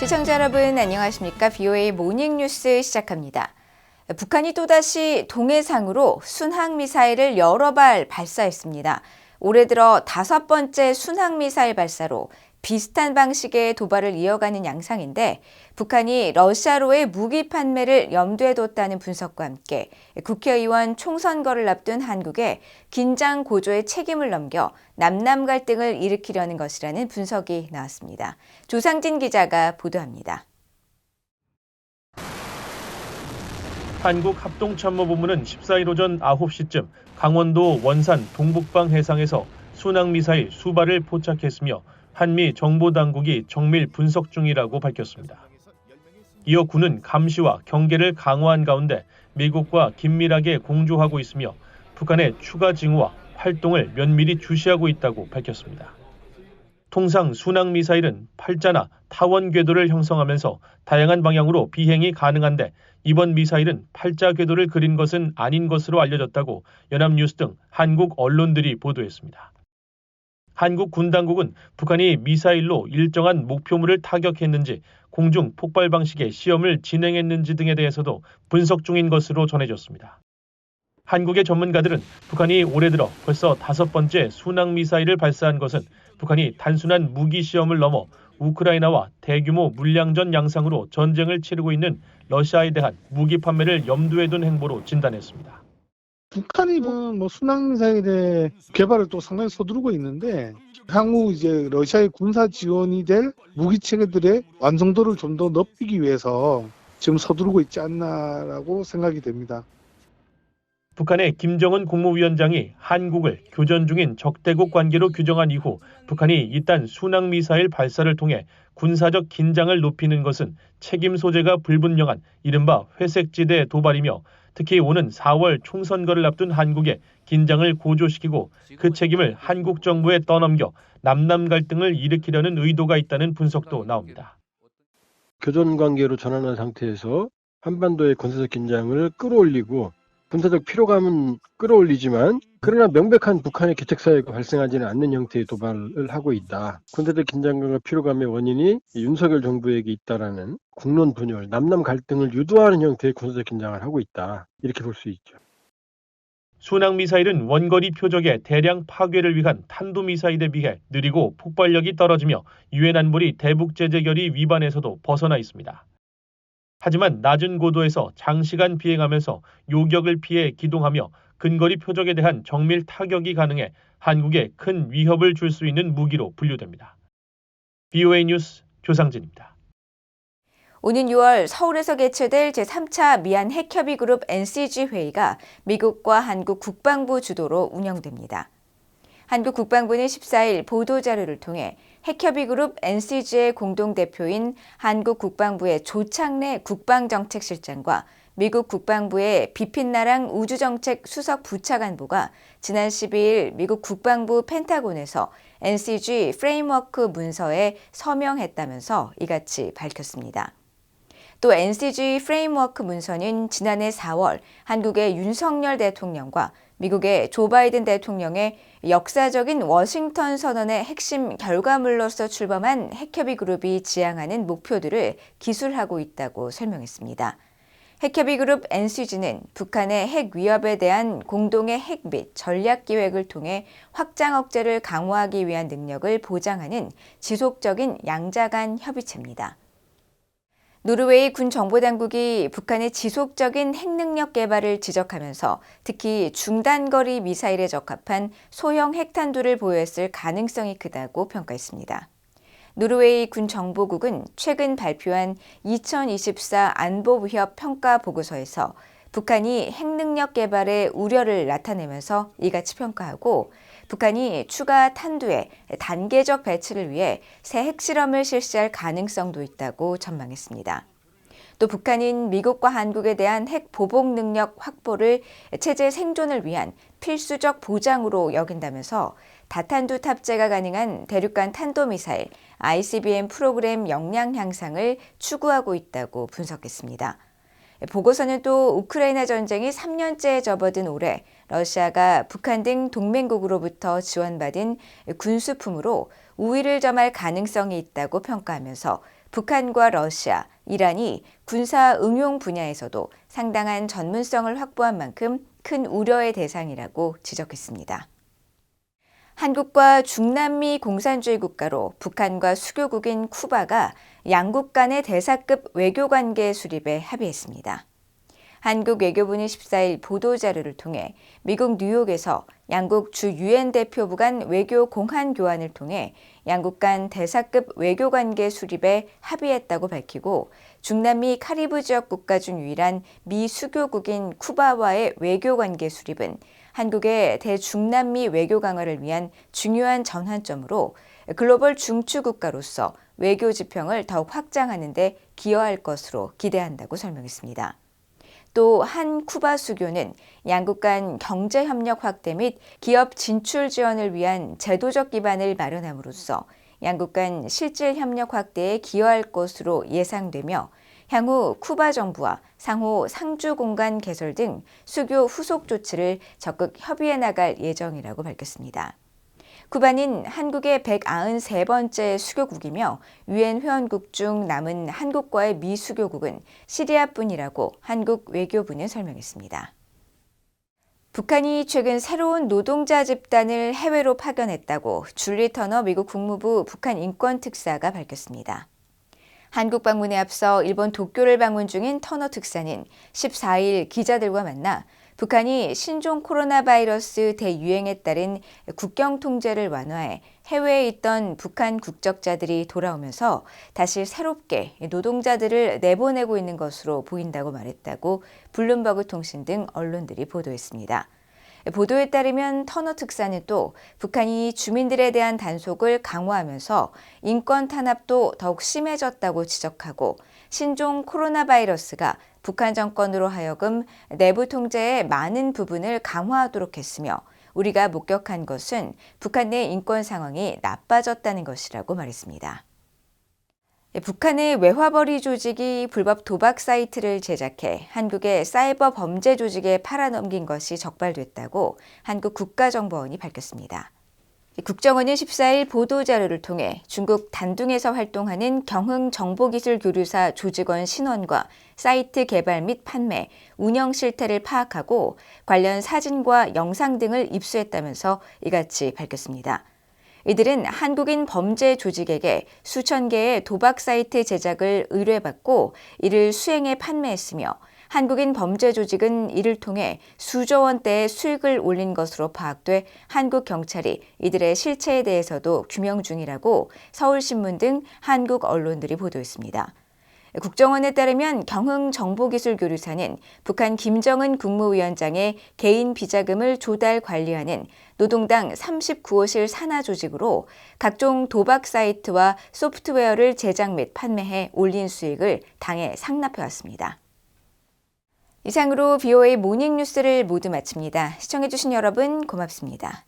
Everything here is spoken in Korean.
시청자 여러분 안녕하십니까? BOA 모닝뉴스 시작합니다. 북한이 또다시 동해상으로 순항미사일을 여러 발 발사했습니다. 올해 들어 5번째 순항미사일 발사로 비슷한 방식의 도발을 이어가는 양상인데 북한이 러시아로의 무기 판매를 염두에 뒀다는 분석과 함께 국회의원 총선거를 앞둔 한국에 긴장 고조의 책임을 넘겨 남남 갈등을 일으키려는 것이라는 분석이 나왔습니다. 조상진 기자가 보도합니다. 한국합동참모본부는 14일 오전 9시쯤 강원도 원산 동북방 해상에서 순항미사일 수발을 포착했으며 한미 정보당국이 정밀 분석 중이라고 밝혔습니다. 이어 군은 감시와 경계를 강화한 가운데 미국과 긴밀하게 공조하고 있으며 북한의 추가 징후와 활동을 면밀히 주시하고 있다고 밝혔습니다. 통상 순항미사일은 팔자나 타원 궤도를 형성하면서 다양한 방향으로 비행이 가능한데 이번 미사일은 팔자 궤도를 그린 것은 아닌 것으로 알려졌다고 연합뉴스 등 한국 언론들이 보도했습니다. 한국 군 당국은 북한이 미사일로 일정한 목표물을 타격했는지 공중 폭발 방식의 시험을 진행했는지 등에 대해서도 분석 중인 것으로 전해졌습니다. 한국의 전문가들은 북한이 올해 들어 벌써 5번째 순항미사일을 발사한 것은 북한이 단순한 무기 시험을 넘어 우크라이나와 대규모 물량전 양상으로 전쟁을 치르고 있는 러시아에 대한 무기 판매를 염두에 둔 행보로 진단했습니다. 북한이 순항미사일의 개발을 또 상당히 서두르고 있는데 향후 이제 러시아의 군사 지원이 될 무기 체계들의 완성도를 좀 더 높이기 위해서 지금 서두르고 있지 않나라고 생각이 됩니다. 북한의 김정은 국무위원장이 한국을 교전 중인 적대국 관계로 규정한 이후 북한이 이딴 순항미사일 발사를 통해 군사적 긴장을 높이는 것은 책임 소재가 불분명한 이른바 회색지대 도발이며 특히 오는 4월 총선거를 앞둔 한국에 긴장을 고조시키고 그 책임을 한국 정부에 떠넘겨 남남 갈등을 일으키려는 의도가 있다는 분석도 나옵니다. 교전 관계로 전환한 상태에서 한반도의 군사적 긴장을 끌어올리고 군사적 피로감은 끌어올리지만 그러나 명백한 북한의 개척 사유가 발생하지는 않는 형태의 도발을 하고 있다. 군사적 긴장감과 피로감의 원인이 윤석열 정부에게 있다라는 국론 분열, 남남 갈등을 유도하는 형태의 군사적 긴장을 하고 있다. 이렇게 볼 수 있죠. 순항미사일은 원거리 표적의 대량 파괴를 위한 탄도미사일에 비해 느리고 폭발력이 떨어지며 유엔 안보리 대북제재결의 위반에서도 벗어나 있습니다. 하지만 낮은 고도에서 장시간 비행하면서 요격을 피해 기동하며 근거리 표적에 대한 정밀 타격이 가능해 한국에 큰 위협을 줄 수 있는 무기로 분류됩니다. BOA 뉴스 조상진입니다. 오는 6월 서울에서 개최될 제3차 미한 핵협의 그룹 NCG 회의가 미국과 한국 국방부 주도로 운영됩니다. 한국 국방부는 14일 보도자료를 통해 핵협의 그룹 NCG의 공동대표인 한국 국방부의 조창래 국방정책실장과 미국 국방부의 비핀나랑 우주정책 수석 부차관보가 지난 12일 미국 국방부 펜타곤에서 NCG 프레임워크 문서에 서명했다면서 이같이 밝혔습니다. 또 NCG 프레임워크 문서는 지난해 4월 한국의 윤석열 대통령과 미국의 조 바이든 대통령의 역사적인 워싱턴 선언의 핵심 결과물로서 출범한 핵협의 그룹이 지향하는 목표들을 기술하고 있다고 설명했습니다. 핵협의 그룹 NCG는 북한의 핵 위협에 대한 공동의 핵 및 전략 기획을 통해 확장 억제를 강화하기 위한 능력을 보장하는 지속적인 양자 간 협의체입니다. 노르웨이 군 정보당국이 북한의 지속적인 핵능력 개발을 지적하면서 특히 중단거리 미사일에 적합한 소형 핵탄두를 보유했을 가능성이 크다고 평가했습니다. 노르웨이 군 정보국은 최근 발표한 2024 안보위협 평가 보고서에서 북한이 핵능력 개발에 우려를 나타내면서 이같이 평가하고 북한이 추가 탄두의 단계적 배치를 위해 새 핵실험을 실시할 가능성도 있다고 전망했습니다. 또 북한은 미국과 한국에 대한 핵 보복 능력 확보를 체제 생존을 위한 필수적 보장으로 여긴다면서 다탄두 탑재가 가능한 대륙간 탄도미사일 ICBM 프로그램 역량 향상을 추구하고 있다고 분석했습니다. 보고서는 또 우크라이나 전쟁이 3년째에 접어든 올해 러시아가 북한 등 동맹국으로부터 지원받은 군수품으로 우위를 점할 가능성이 있다고 평가하면서 북한과 러시아, 이란이 군사 응용 분야에서도 상당한 전문성을 확보한 만큼 큰 우려의 대상이라고 지적했습니다. 한국과 중남미 공산주의 국가로 북한과 수교국인 쿠바가 양국 간의 대사급 외교관계 수립에 합의했습니다. 한국 외교부는 14일 보도자료를 통해 미국 뉴욕에서 양국 주 유엔 대표부 간 외교 공한 교환을 통해 양국 간 대사급 외교관계 수립에 합의했다고 밝히고 중남미 카리브 지역 국가 중 유일한 미수교국인 쿠바와의 외교관계 수립은 한국의 대중남미 외교 강화를 위한 중요한 전환점으로 글로벌 중추 국가로서 외교 지평을 더욱 확장하는 데 기여할 것으로 기대한다고 설명했습니다. 또 한 쿠바 수교는 양국 간 경제협력 확대 및 기업 진출 지원을 위한 제도적 기반을 마련함으로써 양국 간 실질 협력 확대에 기여할 것으로 예상되며 향후 쿠바 정부와 상호 상주 공간 개설 등 수교 후속 조치를 적극 협의해 나갈 예정이라고 밝혔습니다. 쿠바는 한국의 193번째 수교국이며 유엔 회원국 중 남은 한국과의 미수교국은 시리아뿐이라고 한국 외교부는 설명했습니다. 북한이 최근 새로운 노동자 집단을 해외로 파견했다고 줄리 터너 미국 국무부 북한 인권특사가 밝혔습니다. 한국 방문에 앞서 일본 도쿄를 방문 중인 터너 특사는 14일 기자들과 만나 북한이 신종 코로나 바이러스 대유행에 따른 국경 통제를 완화해 해외에 있던 북한 국적자들이 돌아오면서 다시 새롭게 노동자들을 내보내고 있는 것으로 보인다고 말했다고 블룸버그 통신 등 언론들이 보도했습니다. 보도에 따르면 터너 특사는 또 북한이 주민들에 대한 단속을 강화하면서 인권 탄압도 더욱 심해졌다고 지적하고 신종 코로나 바이러스가 북한 정권으로 하여금 내부 통제의 많은 부분을 강화하도록 했으며 우리가 목격한 것은 북한 내 인권 상황이 나빠졌다는 것이라고 말했습니다. 북한의 외화벌이 조직이 불법 도박 사이트를 제작해 한국의 사이버 범죄 조직에 팔아넘긴 것이 적발됐다고 한국 국가정보원이 밝혔습니다. 국정원은 14일 보도자료를 통해 중국 단둥에서 활동하는 경흥정보기술교류사 조직원 신원과 사이트 개발 및 판매, 운영 실태를 파악하고 관련 사진과 영상 등을 입수했다면서 이같이 밝혔습니다. 이들은 한국인 범죄 조직에게 수천 개의 도박 사이트 제작을 의뢰받고 이를 수행해 판매했으며 한국인 범죄 조직은 이를 통해 수조 원대의 수익을 올린 것으로 파악돼 한국 경찰이 이들의 실체에 대해서도 규명 중이라고 서울신문 등 한국 언론들이 보도했습니다. 국정원에 따르면 경흥정보기술교류사는 북한 김정은 국무위원장의 개인 비자금을 조달 관리하는 노동당 39호실 산하 조직으로 각종 도박 사이트와 소프트웨어를 제작 및 판매해 올린 수익을 당에 상납해왔습니다. 이상으로 BOA 모닝뉴스를 모두 마칩니다. 시청해주신 여러분 고맙습니다.